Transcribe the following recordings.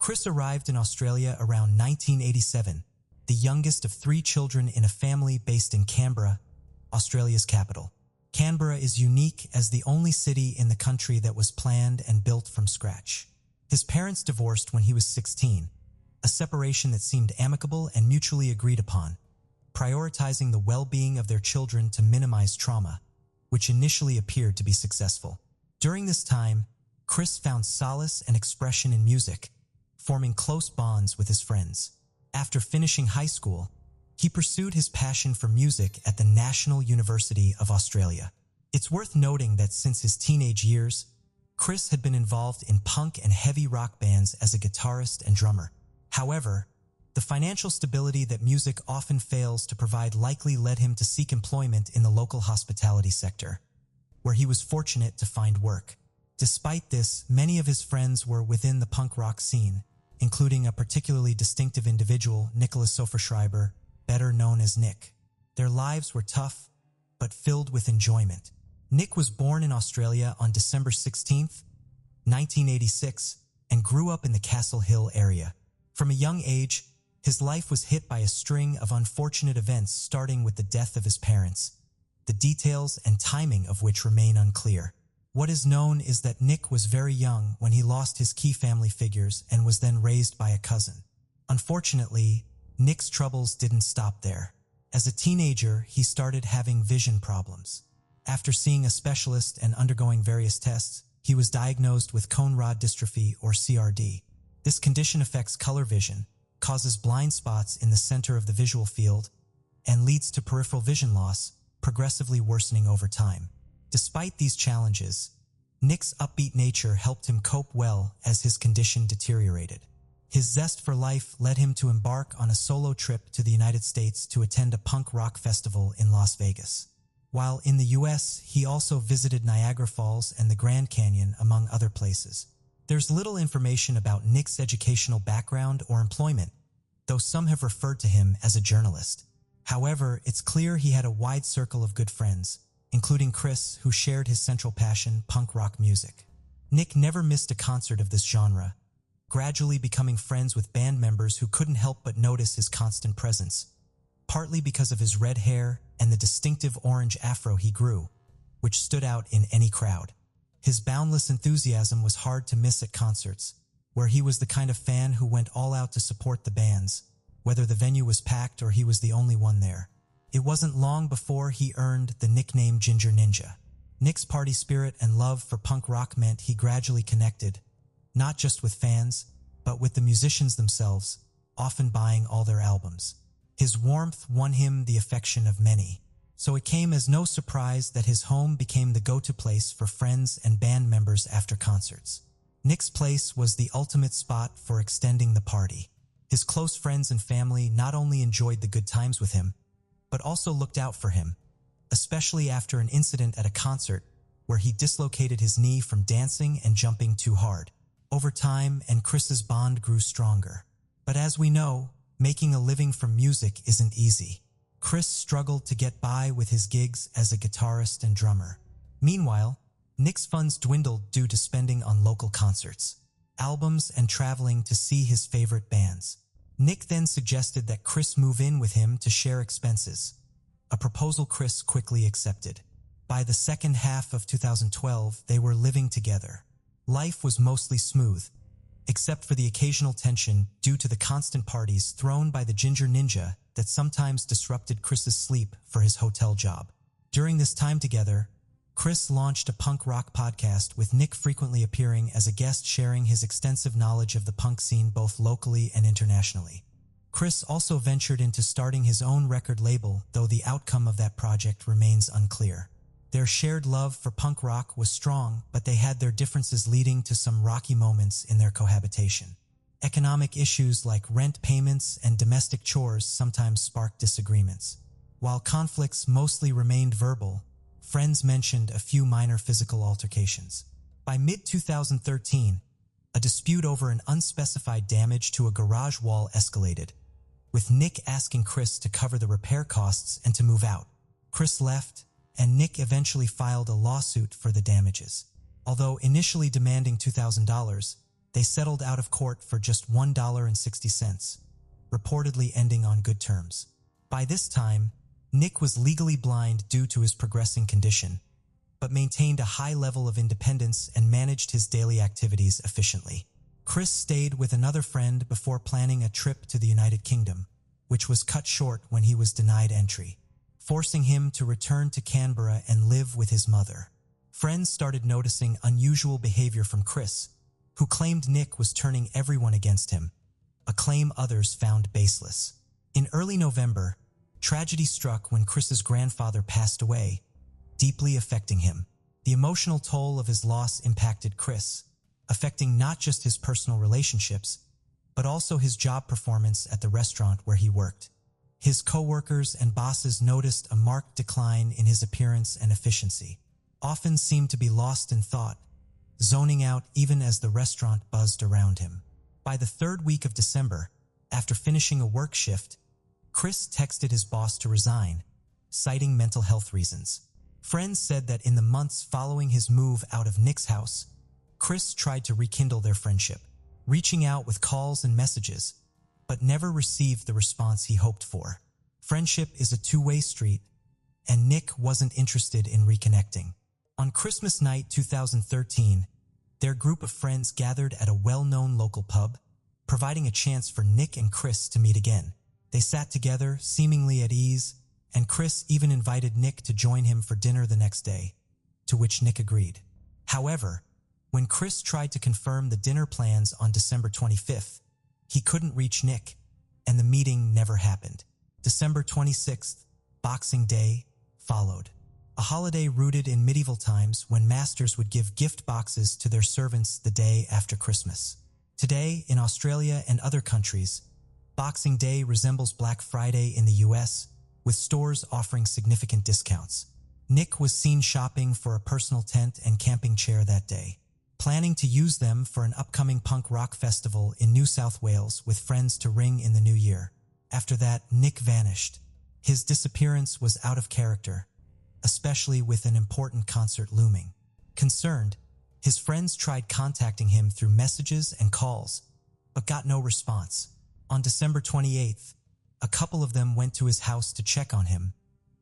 Chris arrived in Australia around 1987, the youngest of 3 children in a family based in Canberra, Australia's capital. Canberra is unique as the only city in the country that was planned and built from scratch. His parents divorced when he was 16, a separation that seemed amicable and mutually agreed upon, prioritizing the well-being of their children to minimize trauma, which initially appeared to be successful. During this time, Chris found solace and expression in music, forming close bonds with his friends. After finishing high school, he pursued his passion for music at the National University of Australia. It's worth noting that since his teenage years, Chris had been involved in punk and heavy rock bands as a guitarist and drummer. However, the financial stability that music often fails to provide likely led him to seek employment in the local hospitality sector, where he was fortunate to find work. Despite this, many of his friends were within the punk rock scene, including a particularly distinctive individual, Sofra Schreiber, better known as Nick. Their lives were tough, but filled with enjoyment. Nick was born in Australia on December 16, 1986, and grew up in the Castle Hill area. From a young age, his life was hit by a string of unfortunate events, starting with the death of his parents, the details and timing of which remain unclear. What is known is that Nick was very young when he lost his key family figures and was then raised by a cousin. Unfortunately, Nick's troubles didn't stop there. As a teenager, he started having vision problems. After seeing a specialist and undergoing various tests, he was diagnosed with cone rod dystrophy, or CRD. This condition affects color vision, causes blind spots in the center of the visual field, and leads to peripheral vision loss, progressively worsening over time. Despite these challenges, Nick's upbeat nature helped him cope well as his condition deteriorated. His zest for life led him to embark on a solo trip to the United States to attend a punk rock festival in Las Vegas. While in the US, he also visited Niagara Falls and the Grand Canyon, among other places. There's little information about Nick's educational background or employment, though some have referred to him as a journalist. However, it's clear he had a wide circle of good friends, including Chris, who shared his central passion, punk rock music. Nick never missed a concert of this genre, gradually becoming friends with band members who couldn't help but notice his constant presence, partly because of his red hair and the distinctive orange afro he grew, which stood out in any crowd. His boundless enthusiasm was hard to miss at concerts, where he was the kind of fan who went all out to support the bands, whether the venue was packed or he was the only one there. It wasn't long before he earned the nickname Ginger Ninja. Nick's party spirit and love for punk rock meant he gradually connected, not just with fans, but with the musicians themselves, often buying all their albums. His warmth won him the affection of many, so it came as no surprise that his home became the go-to place for friends and band members after concerts. Nick's place was the ultimate spot for extending the party. His close friends and family not only enjoyed the good times with him, but also looked out for him, especially after an incident at a concert where he dislocated his knee from dancing and jumping too hard. Over time, Chris's bond grew stronger. But as we know, making a living from music isn't easy. Chris struggled to get by with his gigs as a guitarist and drummer. Meanwhile, Nick's funds dwindled due to spending on local concerts, albums, and traveling to see his favorite bands. Nick then suggested that Chris move in with him to share expenses, a proposal Chris quickly accepted. By the second half of 2012, they were living together. Life was mostly smooth, except for the occasional tension due to the constant parties thrown by the Ginger Ninja that sometimes disrupted Chris's sleep for his hotel job. During this time together, Chris launched a punk rock podcast, with Nick frequently appearing as a guest, sharing his extensive knowledge of the punk scene both locally and internationally. Chris also ventured into starting his own record label, though the outcome of that project remains unclear. Their shared love for punk rock was strong, but they had their differences, leading to some rocky moments in their cohabitation. Economic issues like rent payments and domestic chores sometimes sparked disagreements. While conflicts mostly remained verbal, friends mentioned a few minor physical altercations. By mid-2013, a dispute over an unspecified damage to a garage wall escalated, with Nick asking Chris to cover the repair costs and to move out. Chris left, and Nick eventually filed a lawsuit for the damages. Although initially demanding $2,000, They settled out of court for just $1.60, reportedly ending on good terms. By this time, Nick was legally blind due to his progressing condition, but maintained a high level of independence and managed his daily activities efficiently. Chris stayed with another friend before planning a trip to the United Kingdom, which was cut short when he was denied entry, forcing him to return to Canberra and live with his mother. Friends started noticing unusual behavior from Chris, who claimed Nick was turning everyone against him, a claim others found baseless. In early November, tragedy struck when Chris's grandfather passed away, deeply affecting him. The emotional toll of his loss impacted Chris, affecting not just his personal relationships, but also his job performance at the restaurant where he worked. His co-workers and bosses noticed a marked decline in his appearance and efficiency, often seemed to be lost in thought, zoning out even as the restaurant buzzed around him. By the third week of December, after finishing a work shift, Chris texted his boss to resign, citing mental health reasons. Friends said that in the months following his move out of Nick's house, Chris tried to rekindle their friendship, reaching out with calls and messages, but never received the response he hoped for. Friendship is a two-way street, and Nick wasn't interested in reconnecting. On Christmas night 2013, their group of friends gathered at a well-known local pub, providing a chance for Nick and Chris to meet again. They sat together, seemingly at ease, and Chris even invited Nick to join him for dinner the next day, to which Nick agreed. However, when Chris tried to confirm the dinner plans on December 25th, he couldn't reach Nick, and the meeting never happened. December 26th, Boxing Day, followed. A holiday rooted in medieval times when masters would give gift boxes to their servants the day after Christmas. Today, in Australia and other countries, Boxing Day resembles Black Friday in the US, with stores offering significant discounts. Nick was seen shopping for a personal tent and camping chair that day, planning to use them for an upcoming punk rock festival in New South Wales with friends to ring in the new year. After that, Nick vanished. His disappearance was out of character, especially with an important concert looming. Concerned, his friends tried contacting him through messages and calls, but got no response. On December 28th, a couple of them went to his house to check on him,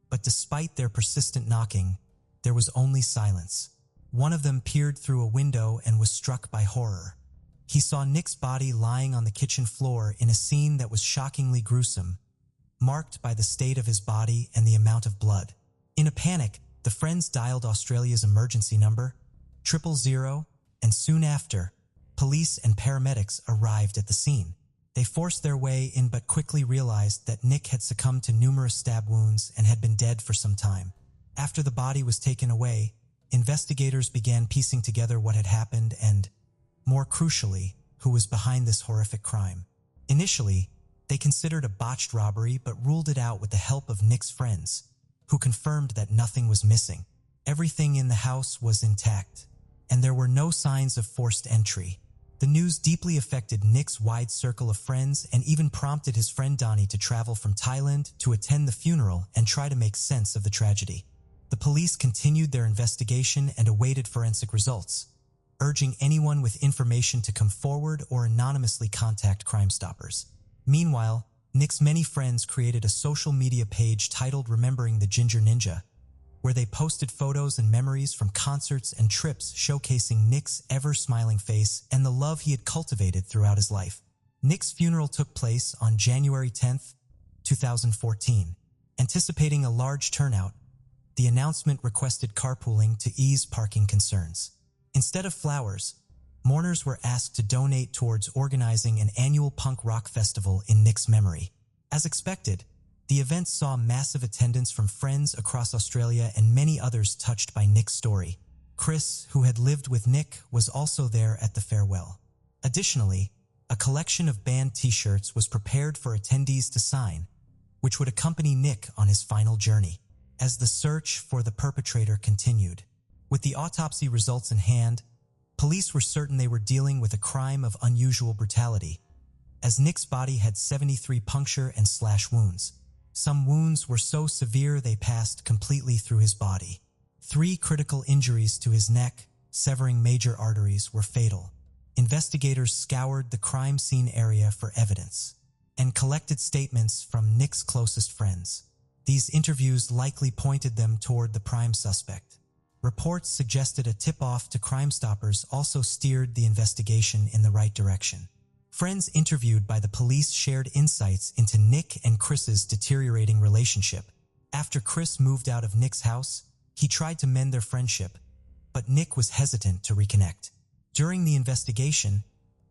but despite their persistent knocking, there was only silence. One of them peered through a window and was struck by horror. He saw Nick's body lying on the kitchen floor in a scene that was shockingly gruesome, marked by the state of his body and the amount of blood. In a panic, the friends dialed Australia's emergency number, 000, and soon after, police and paramedics arrived at the scene. They forced their way in but quickly realized that Nick had succumbed to numerous stab wounds and had been dead for some time. After the body was taken away, investigators began piecing together what had happened and, more crucially, who was behind this horrific crime. Initially, they considered a botched robbery but ruled it out with the help of Nick's friends, who confirmed that nothing was missing. Everything in the house was intact, and there were no signs of forced entry. The news deeply affected Nick's wide circle of friends and even prompted his friend Donnie to travel from Thailand to attend the funeral and try to make sense of the tragedy. The police continued their investigation and awaited forensic results, urging anyone with information to come forward or anonymously contact Crime Stoppers. Meanwhile, Nick's many friends created a social media page titled Remembering the Ginger Ninja, where they posted photos and memories from concerts and trips showcasing Nick's ever-smiling face and the love he had cultivated throughout his life. Nick's funeral took place on January 10, 2014. Anticipating a large turnout, the announcement requested carpooling to ease parking concerns. Instead of flowers, mourners were asked to donate towards organizing an annual punk rock festival in Nick's memory. As expected, the event saw massive attendance from friends across Australia and many others touched by Nick's story. Chris, who had lived with Nick, was also there at the farewell. Additionally, a collection of band t-shirts was prepared for attendees to sign, which would accompany Nick on his final journey. As the search for the perpetrator continued, with the autopsy results in hand, police were certain they were dealing with a crime of unusual brutality, as Nick's body had 73 puncture and slash wounds. Some wounds were so severe they passed completely through his body. 3 critical injuries to his neck, severing major arteries, were fatal. investigators scoured the crime scene area for evidence and collected statements from Nick's closest friends. These interviews likely pointed them toward the prime suspect. Reports suggested a tip-off to Crime Stoppers also steered the investigation in the right direction. Friends interviewed by the police shared insights into Nick and Chris's deteriorating relationship. After Chris moved out of Nick's house, he tried to mend their friendship, but Nick was hesitant to reconnect. During the investigation,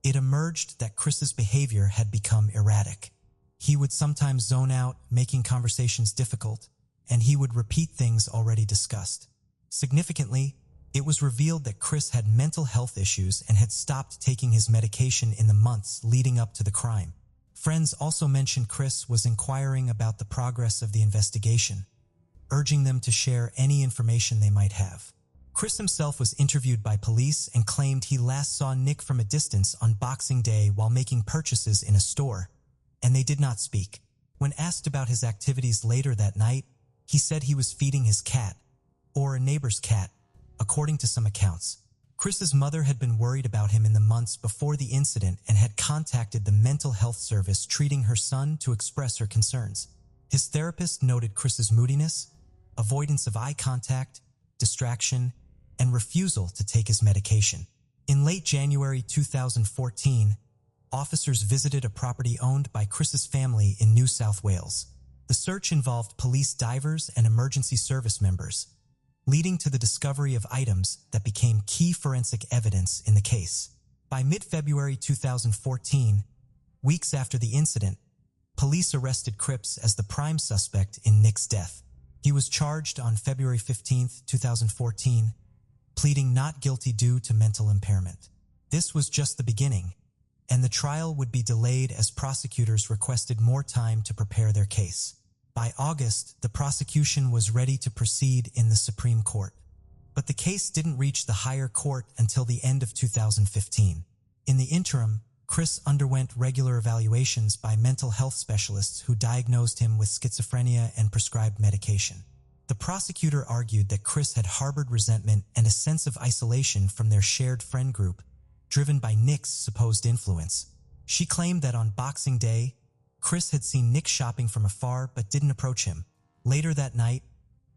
it emerged that Chris's behavior had become erratic. He would sometimes zone out, making conversations difficult, and he would repeat things already discussed. Significantly, it was revealed that Chris had mental health issues and had stopped taking his medication in the months leading up to the crime. Friends also mentioned Chris was inquiring about the progress of the investigation, urging them to share any information they might have. Chris himself was interviewed by police and claimed he last saw Nick from a distance on Boxing Day while making purchases in a store, and they did not speak. When asked about his activities later that night, he said he was feeding his cat, or a neighbor's cat, according to some accounts. Chris's mother had been worried about him in the months before the incident and had contacted the mental health service treating her son to express her concerns. His therapist noted Chris's moodiness, avoidance of eye contact, distraction, and refusal to take his medication. In late January 2014, officers visited a property owned by Chris's family in New South Wales. The search involved police divers and emergency service members, leading to the discovery of items that became key forensic evidence in the case. By mid-February 2014, weeks after the incident, police arrested Cripps as the prime suspect in Nick's death. He was charged on February 15, 2014, pleading not guilty due to mental impairment. This was just the beginning, and the trial would be delayed as prosecutors requested more time to prepare their case. By August, the prosecution was ready to proceed in the Supreme Court. But the case didn't reach the higher court until the end of 2015. In the interim, Chris underwent regular evaluations by mental health specialists who diagnosed him with schizophrenia and prescribed medication. The prosecutor argued that Chris had harbored resentment and a sense of isolation from their shared friend group, driven by Nick's supposed influence. She claimed that on Boxing Day, Chris had seen Nick shopping from afar but didn't approach him. Later that night,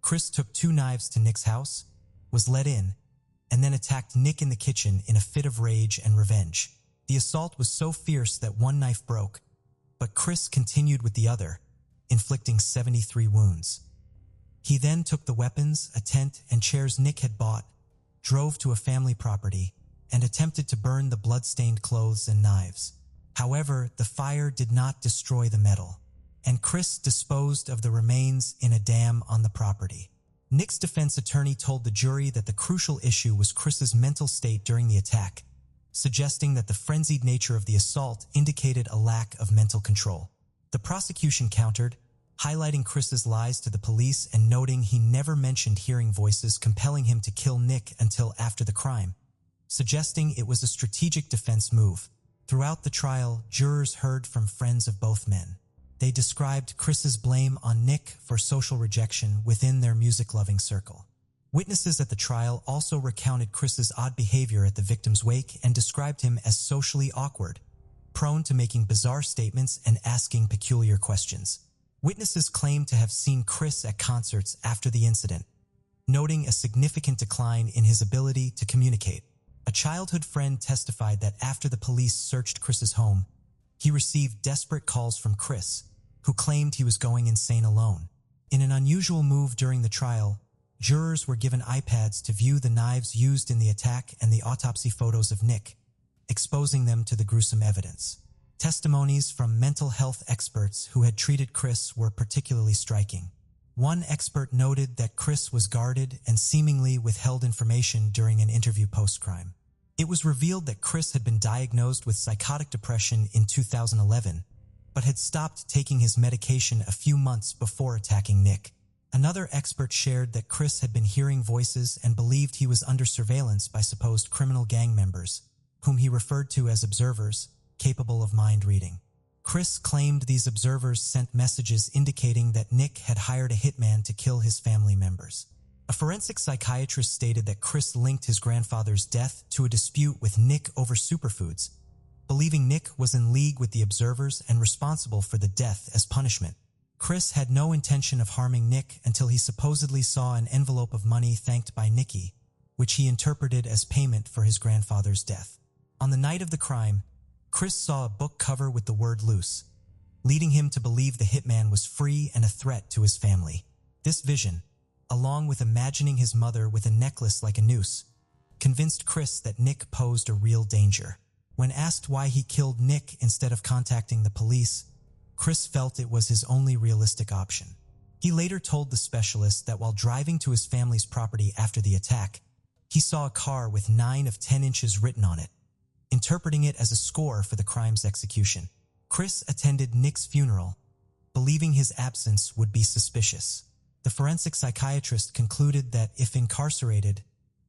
Chris took 2 knives to Nick's house, was let in, and then attacked Nick in the kitchen in a fit of rage and revenge. The assault was so fierce that one knife broke, but Chris continued with the other, inflicting 73 wounds. He then took the weapons, a tent, and chairs Nick had bought, drove to a family property, and attempted to burn the blood-stained clothes and knives. However, the fire did not destroy the metal, and Chris disposed of the remains in a dam on the property. Nick's defense attorney told the jury that the crucial issue was Chris's mental state during the attack, suggesting that the frenzied nature of the assault indicated a lack of mental control. The prosecution countered, highlighting Chris's lies to the police and noting he never mentioned hearing voices compelling him to kill Nick until after the crime, suggesting it was a strategic defense move. Throughout the trial, jurors heard from friends of both men. They described Chris's blame on Nick for social rejection within their music-loving circle. Witnesses at the trial also recounted Chris's odd behavior at the victim's wake and described him as socially awkward, prone to making bizarre statements and asking peculiar questions. Witnesses claimed to have seen Chris at concerts after the incident, noting a significant decline in his ability to communicate. A childhood friend testified that after the police searched Chris's home, he received desperate calls from Chris, who claimed he was going insane alone. In an unusual move during the trial, jurors were given iPads to view the knives used in the attack and the autopsy photos of Nick, exposing them to the gruesome evidence. Testimonies from mental health experts who had treated Chris were particularly striking. One expert noted that Chris was guarded and seemingly withheld information during an interview post-crime. It was revealed that Chris had been diagnosed with psychotic depression in 2011, but had stopped taking his medication a few months before attacking Nick. Another expert shared that Chris had been hearing voices and believed he was under surveillance by supposed criminal gang members, whom he referred to as observers, capable of mind reading. Chris claimed these observers sent messages indicating that Nick had hired a hitman to kill his family members. A forensic psychiatrist stated that Chris linked his grandfather's death to a dispute with Nick over superfoods, believing Nick was in league with the observers and responsible for the death as punishment. Chris had no intention of harming Nick until he supposedly saw an envelope of money thanked by Nicky, which he interpreted as payment for his grandfather's death. On the night of the crime, Chris saw a book cover with the word loose, leading him to believe the hitman was free and a threat to his family. This vision, along with imagining his mother with a necklace like a noose, convinced Chris that Nick posed a real danger. When asked why he killed Nick instead of contacting the police, Chris felt it was his only realistic option. He later told the specialist that while driving to his family's property after the attack, he saw a car with 9 of 10 inches written on it, interpreting it as a score for the crime's execution. Chris attended Nick's funeral, believing his absence would be suspicious. The forensic psychiatrist concluded that if incarcerated,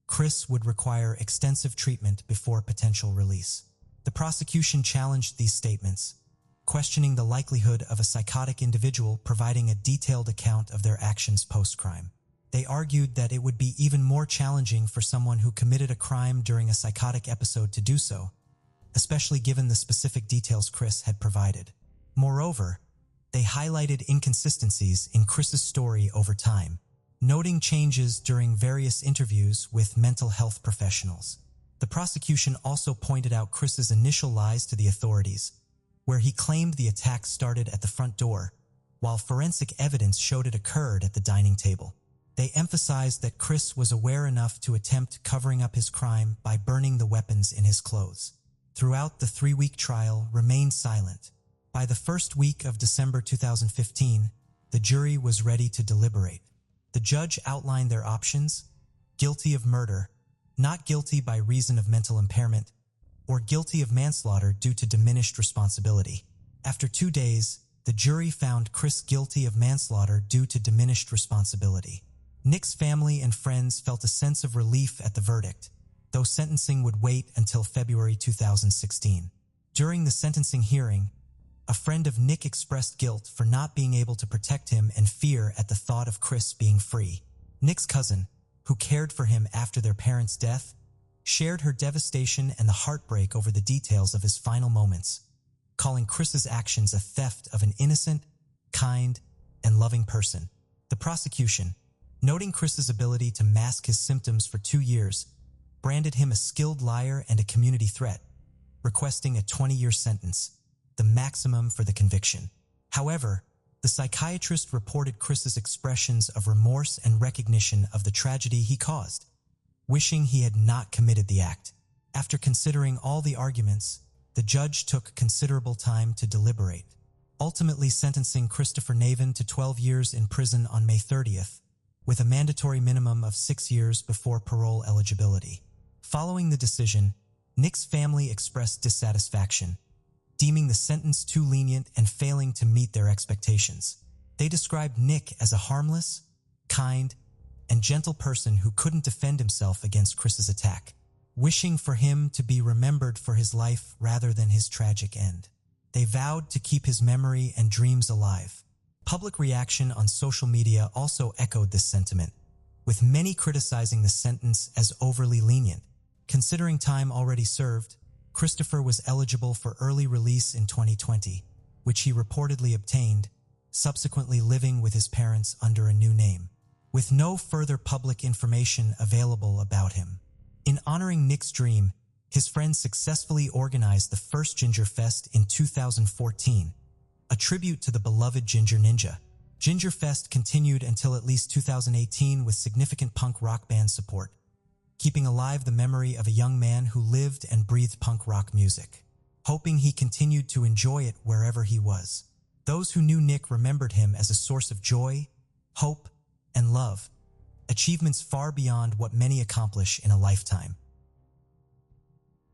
Chris would require extensive treatment before potential release. The prosecution challenged these statements, questioning the likelihood of a psychotic individual providing a detailed account of their actions post-crime. They argued that it would be even more challenging for someone who committed a crime during a psychotic episode to do so, especially given the specific details Chris had provided. Moreover, they highlighted inconsistencies in Chris's story over time, noting changes during various interviews with mental health professionals. The prosecution also pointed out Chris's initial lies to the authorities, where he claimed the attack started at the front door, while forensic evidence showed it occurred at the dining table. They emphasized that Chris was aware enough to attempt covering up his crime by burning the weapons in his clothes. Throughout the 3-week trial, remained silent. By the first week of December 2015, the jury was ready to deliberate. The judge outlined their options: guilty of murder, not guilty by reason of mental impairment, or guilty of manslaughter due to diminished responsibility. After 2 days, the jury found Chris guilty of manslaughter due to diminished responsibility. Nick's family and friends felt a sense of relief at the verdict, though sentencing would wait until February 2016. During the sentencing hearing, a friend of Nick expressed guilt for not being able to protect him and fear at the thought of Chris being free. Nick's cousin, who cared for him after their parents' death, shared her devastation and the heartbreak over the details of his final moments, calling Chris's actions a theft of an innocent, kind, and loving person. The prosecution, noting Chris's ability to mask his symptoms for 2 years, branded him a skilled liar and a community threat, requesting a 20-year sentence, the maximum for the conviction. However, the psychiatrist reported Chris's expressions of remorse and recognition of the tragedy he caused, wishing he had not committed the act. After considering all the arguments, the judge took considerable time to deliberate, ultimately sentencing Christopher Navin to 12 years in prison on May 30th, with a mandatory minimum of 6 years before parole eligibility. Following the decision, Nick's family expressed dissatisfaction, deeming the sentence too lenient and failing to meet their expectations. They described Nick as a harmless, kind, and gentle person who couldn't defend himself against Chris's attack, wishing for him to be remembered for his life rather than his tragic end. They vowed to keep his memory and dreams alive. Public reaction on social media also echoed this sentiment, with many criticizing the sentence as overly lenient. Considering time already served, Christopher was eligible for early release in 2020, which he reportedly obtained, subsequently living with his parents under a new name, with no further public information available about him. In honoring Nick's dream, his friends successfully organized the first Ginger Fest in 2014, a tribute to the beloved Ginger Ninja. Ginger Fest continued until at least 2018 with significant punk rock band support, keeping alive the memory of a young man who lived and breathed punk rock music, hoping he continued to enjoy it wherever he was. Those who knew Nick remembered him as a source of joy, hope, and love, achievements far beyond what many accomplish in a lifetime.